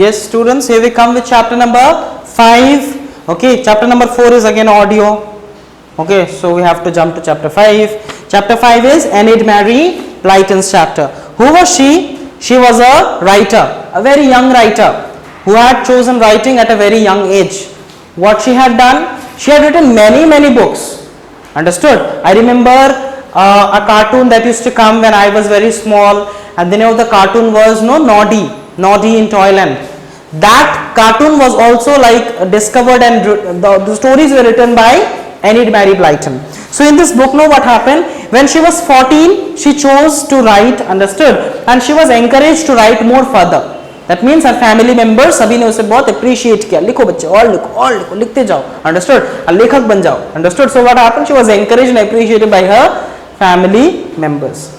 Yes, students, here we come with chapter number 5. Okay, chapter number 4 is again audio. Okay, so we have to jump to chapter 5. Chapter 5 is Enid Mary Blyton's chapter. Who was she? She was a writer, a very young writer who had chosen writing at a very young age. What she had done? She had written many books. Understood? I remember a cartoon that used to come when I was very small, and the name of the cartoon was Noddy in Toyland. That cartoon was also like discovered, and the stories were written by Enid Mary Blyton. So in this book, what happened? When she was 14, she chose to write, understood, and she was encouraged to write more further. That means her family members सभी ने उसे बहुत appreciate किया. लिखो बच्चे, और लिखो, लिखते जाओ, understood, लेखक बन जाओ, understood. So what happened? She was encouraged and appreciated by her family members.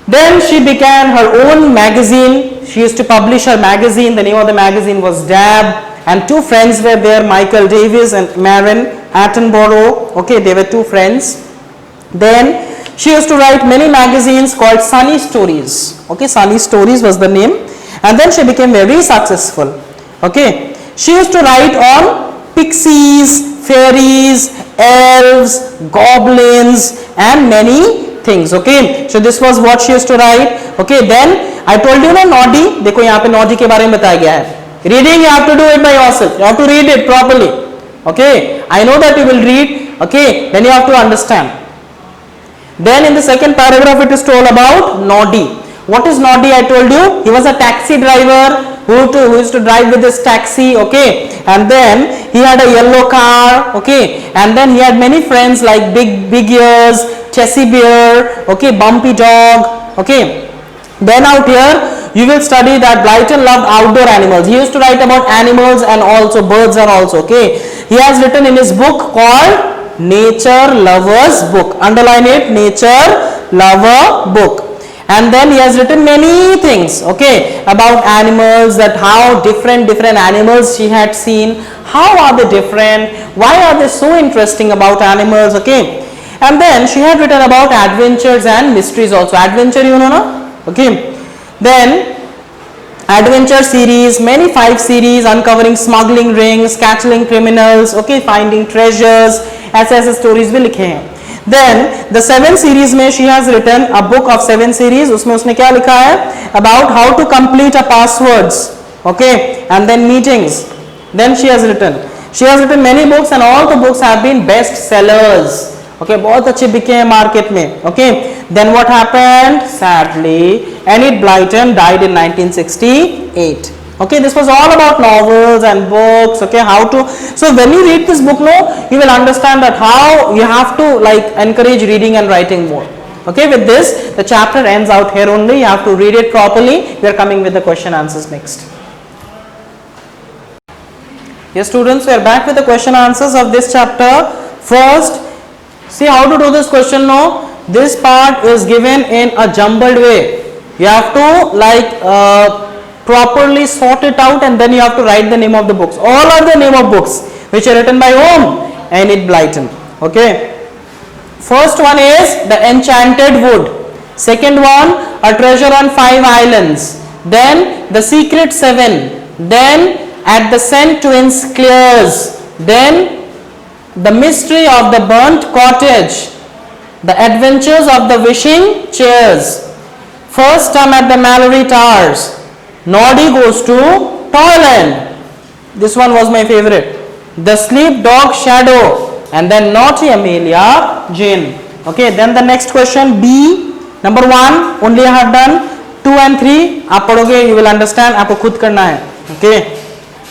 Then she began her own magazine. She used to publish her magazine. The name of the magazine was Dab, and two friends were there, Michael Davis and Maren Attenborough. Okay, they were two friends. Then she used to write many magazines called Sunny Stories. Okay, Sunny Stories was the name, and then she became very successful. Okay, she used to write on pixies, fairies, elves, goblins, and many things. Okay, so this was what she used to write. Okay, then I told you ना Noddy, देखो यहाँ पे Noddy के बारे में बताया गया है. Reading you have to do it by yourself. You have to read it properly. Okay, I know that you will read. Okay, then you have to understand. Then in the second paragraph it is told about Noddy. What is Noddy? I told you he was a taxi driver who used to drive with his taxi. Okay, and then he had a yellow car. Okay, and then he had many friends like Big Ears, Chessie Bear. Okay, Bumpy Dog. Okay, then out here you will study that Blyton loved outdoor animals. He used to write about animals and also birds and also. Okay, he has written in his book called Nature Lovers Book. Underline it, Nature Lover Book. And then he has written many things, okay, about animals, that how different animals she had seen, how are they different, why are they so interesting about animals, okay. And then she had written about adventures and mysteries also. Adventure, you know, no? Okay. Then adventure series, many 5 series, uncovering smuggling rings, catching criminals, okay, finding treasures, ऐसे stories भी लिखे हैं. Then the 7 series में she has written a book of 7 series. उसमें उसने क्या लिखा है? About how to complete a passwords, okay, and then meetings. Then she has written many books, and all the books have been best sellers. Okay, बहुत अच्छे बिके हैं market में. Okay, then what happened? Sadly, Enid Blyton died in 1968. Okay, this was all about novels and books. Okay, how to, so when you read this book, you will understand that how you have to like encourage reading and writing more. Okay, with this the chapter ends out here only. You have to read it properly. We are coming with the question answers next. Yes, students, we are back with the question answers of this chapter. First, see how to do this question now. This part is given in a jumbled way. You have to like properly sort it out, and then you have to write the name of the books. All are the name of books which are written by whom? Enid Blyton. Okay. First one is The Enchanted Wood. Second one, A Treasure on 5 Islands. Then The Secret 7. Then At the St. Twins Clears. Then The Mystery of the Burnt Cottage. The Adventures of the Wishing Chairs. First Time at the Mallory Towers. Noddy Goes to Toyland. This one was my favorite. The Sleep Dog Shadow. And then Naughty Amelia Jane. Okay, then the next question B. Number 1 only I have done. 2 and 3 आप पढ़ोगे, you will understand. आपको खुद करना है. Okay.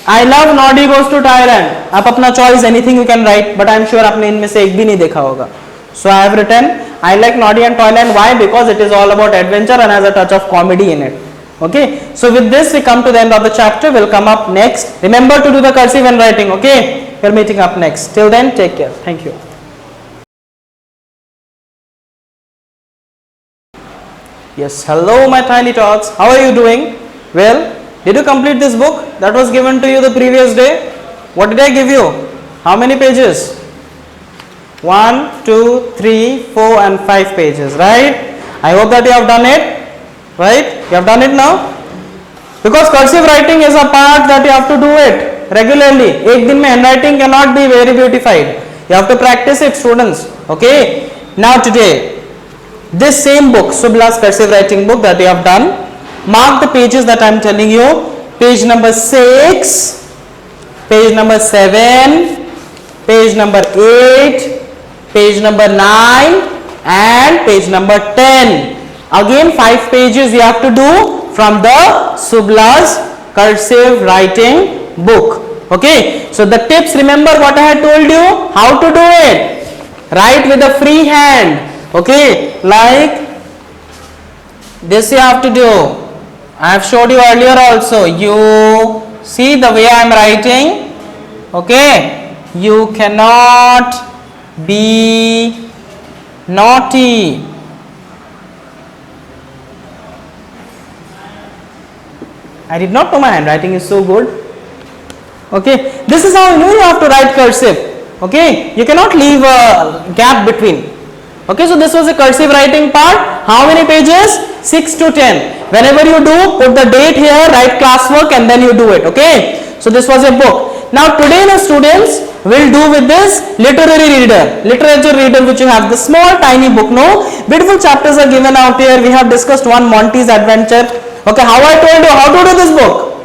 I love Noddy Goes to Toyland. आप अपना choice anything you can write, but I am sure आपने इनमें से एक भी नहीं देखा होगा. So I have written I like Noddy and Toyland. Why? Because it is all about adventure and has a touch of comedy in it. Okay. So with this we come to the end of the chapter. We'll come up next. Remember to do the cursive and writing. Okay. We're meeting up next. Till then, take care. Thank you. Yes. Hello, my tiny tots. How are you doing? Well, did you complete this book that was given to you the previous day? What did I give you? How many pages? 1, 2, 3, 4 and 5 pages, right? I hope that you have done it, right? You have done it now? Because cursive writing is a part that you have to do it regularly. एक दिन में handwriting cannot be very beautified. You have to practice it, students. Okay. Now today, this same book, Subla's cursive writing book that you have done, mark the pages that I am telling you. Page number 6, page number 7, page number 8, page number 9, and page number 10. Again 5 pages you have to do from the Subla's cursive writing book. Okay, so the tips, remember what I had told you, how to do it. Write with a free hand. Okay, like this you have to do. I have showed you earlier also. You see the way I am writing. Okay, you cannot be naughty. I did not know my handwriting is so good. Okay, this is how you have to write cursive. Okay, you cannot leave a gap between. Okay, so this was a cursive writing part. How many pages? 6 to 10. Whenever you do, put the date here, write classwork, and then you do it. Okay, so this was a book. Now today the students will do with this literary reader, literature reader, which you have the small tiny book. No, beautiful chapters are given out here. We have discussed one Monty's Adventure. Okay, how I told you how to do this book.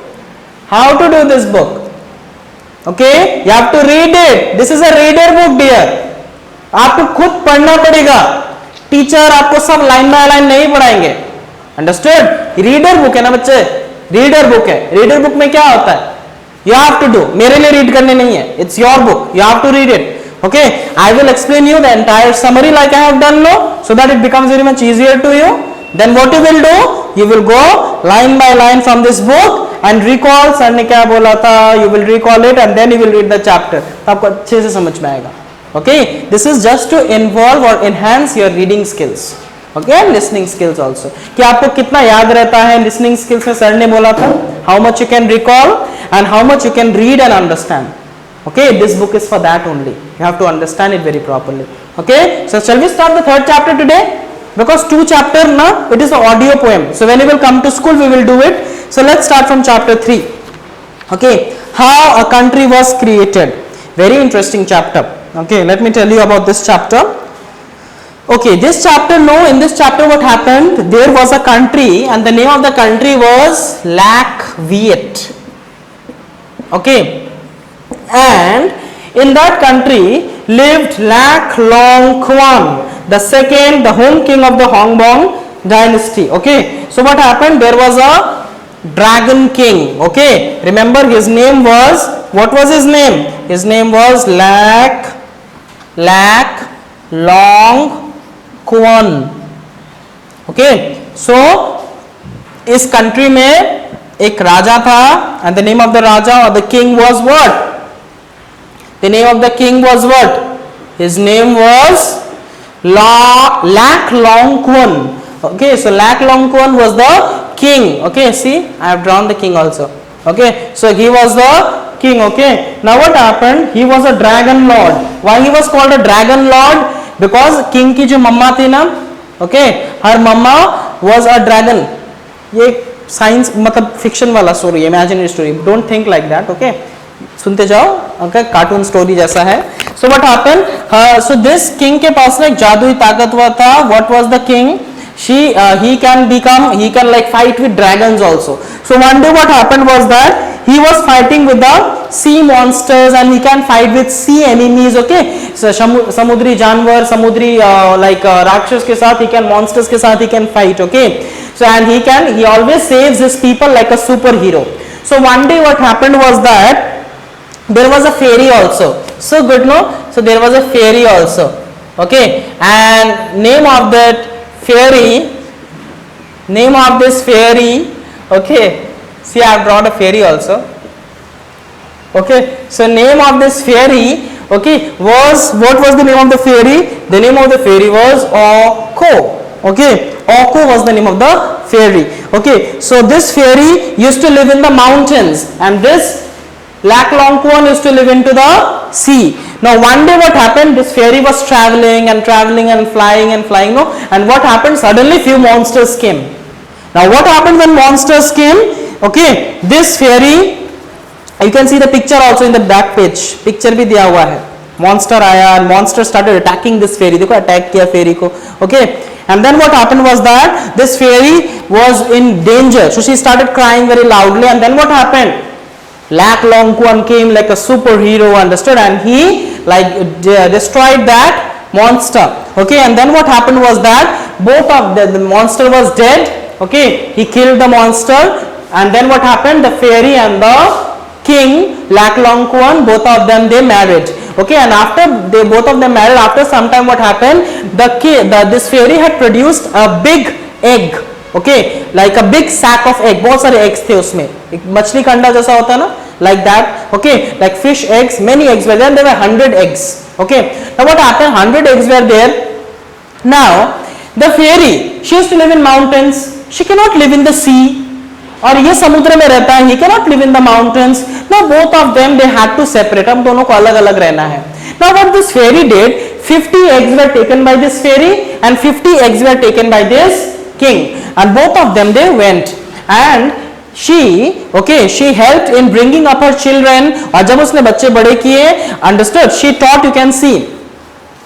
How to do this book. Okay, you have to read it. This is a reader book, dear. आपको खुद पढ़ना पड़ेगा. Teacher आपको सब line by line नहीं पढ़ाएंगे. Understood? Reader book है ना बच्चे, रीडर बुक है. रीडर बुक में क्या होता है? You have to do. मेरे लिए रीड करने नहीं है. It's your book. You have to read it. Okay, I will explain you the entire summary like I have done now, so that it becomes very much easier to you. Then what you will do? You will go line by line from this book and recall sir ने क्या बोला था. You will recall it and then you will read the chapter. तो आपको अच्छे से समझ में आएगा. Okay, this is just to involve or enhance your reading skills. Okay, and listening skills also. कि आपको कितना याद रहता है listening skills में सर ने बोला था. How much you can recall and how much you can read and understand. Okay, this book is for that only. You have to understand it very properly. Okay, so shall we start the third chapter today? Because 2 chapter na, it is an audio poem. So when you will come to school, we will do it. So let's start from chapter 3. Okay, how a country was created. Very interesting chapter. Okay, let me tell you about this chapter. Okay, this chapter, no, in this chapter what happened, there was a country and the name of the country was Lac Viet. Okay, and in that country lived Lac Long Quan, the second, the home king of the Hongbong dynasty. Okay, so what happened, there was a dragon king. Okay, remember his name was, what was his name? His name was Lac Long Quan. Okay, so इस country में एक राजा था and the name of the raja or the king was what? The name of the king was what? His name was Lac Long Quan. Okay, so Lac Long Quan was the king. Okay, see, I have drawn the king also. Okay, so he was the king. Okay, now what happened? He was a dragon lord. Why he was called a dragon lord? Because king की जो मम्मा थी ना, okay, her mama was a dragon. ये science मतलब fiction वाला story, imaginary story. Don't think like that. Okay, सुनते जाओ. Okay, cartoon story जैसा है. So what happened, so this king के पास ना एक जादुई ताकत हुआ था. What was the king? he can like fight with dragons also. So one day what happened was that he was fighting with the sea monsters and he can fight with sea enemies. Okay, so samudri जानवर, samudri राक्षस के साथ he can, monsters के साथ he can fight. Okay, so and he always saves his people like a superhero. So one day what happened was that there was a fairy also. So good, no? So there was a fairy also. Okay, and name of this fairy, okay, see I have drawn a fairy also. Okay, so name of this fairy, okay, was, what was the name of the fairy? The name of the fairy was Oko. Okay, Oko was the name of the fairy. Okay, so this fairy used to live in the mountains and this Lac Long Quan used to live into the sea. Now one day what happened, this fairy was traveling and flying, no, and what happened, suddenly few monsters came. Now what happened when monsters came? okay, this fairy, you can see the picture also in the back page, picture भी दिया हुआ है, monster आया, monster started attacking this fairy, देखो attack किया fairy को, okay, and then what happened was that this fairy was in danger, so she started crying very loudly, and then what happened? Lak Longkuan came like a superhero, understood, and he like destroyed that monster, okay, and then what happened was that both of the monster was dead, okay, he killed the monster, and then what happened, the fairy and the king Lak Longkuan, both of them they married, okay, and after they both of them married, after some time what happened, this fairy had produced a big egg, okay, like a big sack of egg, बहुत सारे eggs थे उसमें, एक मछली का अंडा जैसा होता है ना, like that, okay, like fish eggs, many eggs were there, and there were 100 eggs, okay, now what happened, 100 eggs were there, now the fairy, she used to live in mountains, she cannot live in the sea, और ये समुद्र में रहता है, he cannot live in the mountains, now both of them they had to separate, हम दोनों को अलग अलग रहना है, now what this fairy did, 50 eggs were taken by this fairy and 50 eggs were taken by this king, and both of them they went, and she, okay, she helped in bringing up her children, और जब उसने बच्चे बड़े किए, understood, she taught, you can see,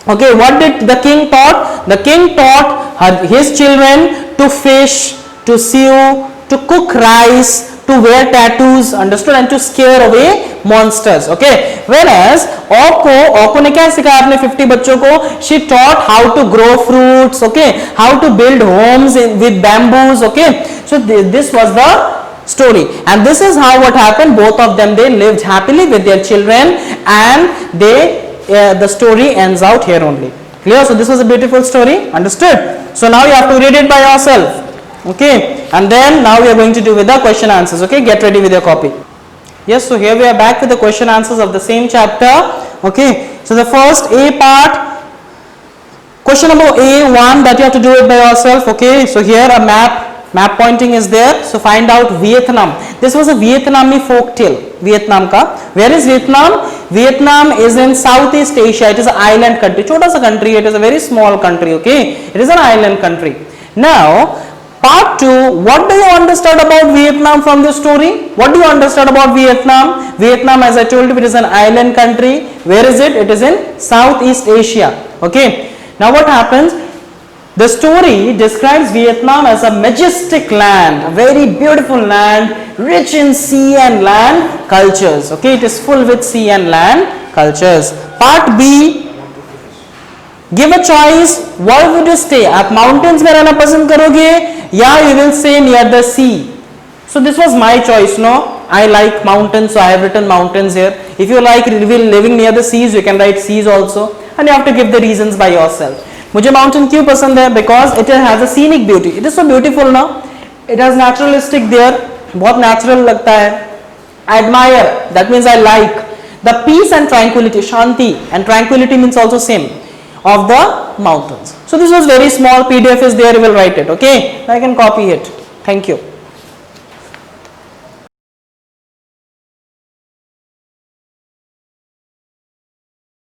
okay, what did the king taught, the king taught his children to fish, to sew, to cook rice, to wear tattoos, understood, and to scare away monsters, okay, whereas औको ने क्या सिखाया अपने 50 बच्चों को, she taught how to grow fruits, okay, how to build homes with bamboos, okay, so this was the story, and this is how what happened, both of them they lived happily with their children, and they the story ends out here only, clear, so this was a beautiful story, understood, so now you have to read it by yourself, okay, and then now we are going to do with the question answers, okay, get ready with your copy. Yes, so here we are back with the question answers of the same chapter, okay, so the first A part, question number A1 that you have to do it by yourself, okay, so here a map pointing is there, so find out Vietnam, this was a Vietnamese folk tale, Vietnam ka, where is Vietnam? Vietnam is in Southeast Asia, it is an island country, छोटा सा country, it is a very small country, okay, it is an island country. Now part 2, what do you understand about Vietnam from this story? What do you understand about Vietnam? Vietnam, as I told you, it is an island country. Where is it? It is in Southeast Asia. Okay. Now what happens? The story describes Vietnam as a majestic land, a very beautiful land, rich in sea and land cultures. Okay, it is full with sea and land cultures. Part B, give a choice. Where would you stay? आप mountains में रहना पसंद करोगे या you will stay near the sea? So this was my choice. No, I like mountains, so I have written mountains here. If you like living near the seas, you can write seas also, and you have to give the reasons by yourself. मुझे mountain क्यों पसंद है? Because it has a scenic beauty. It is so beautiful now. It has naturalistic there. बहुत natural लगता है. I admire. That means I like the peace and tranquility. Shanti and tranquility means also same of the mountains. So this was very small. PDF is there. You will write it. Okay. I can copy it. Thank you.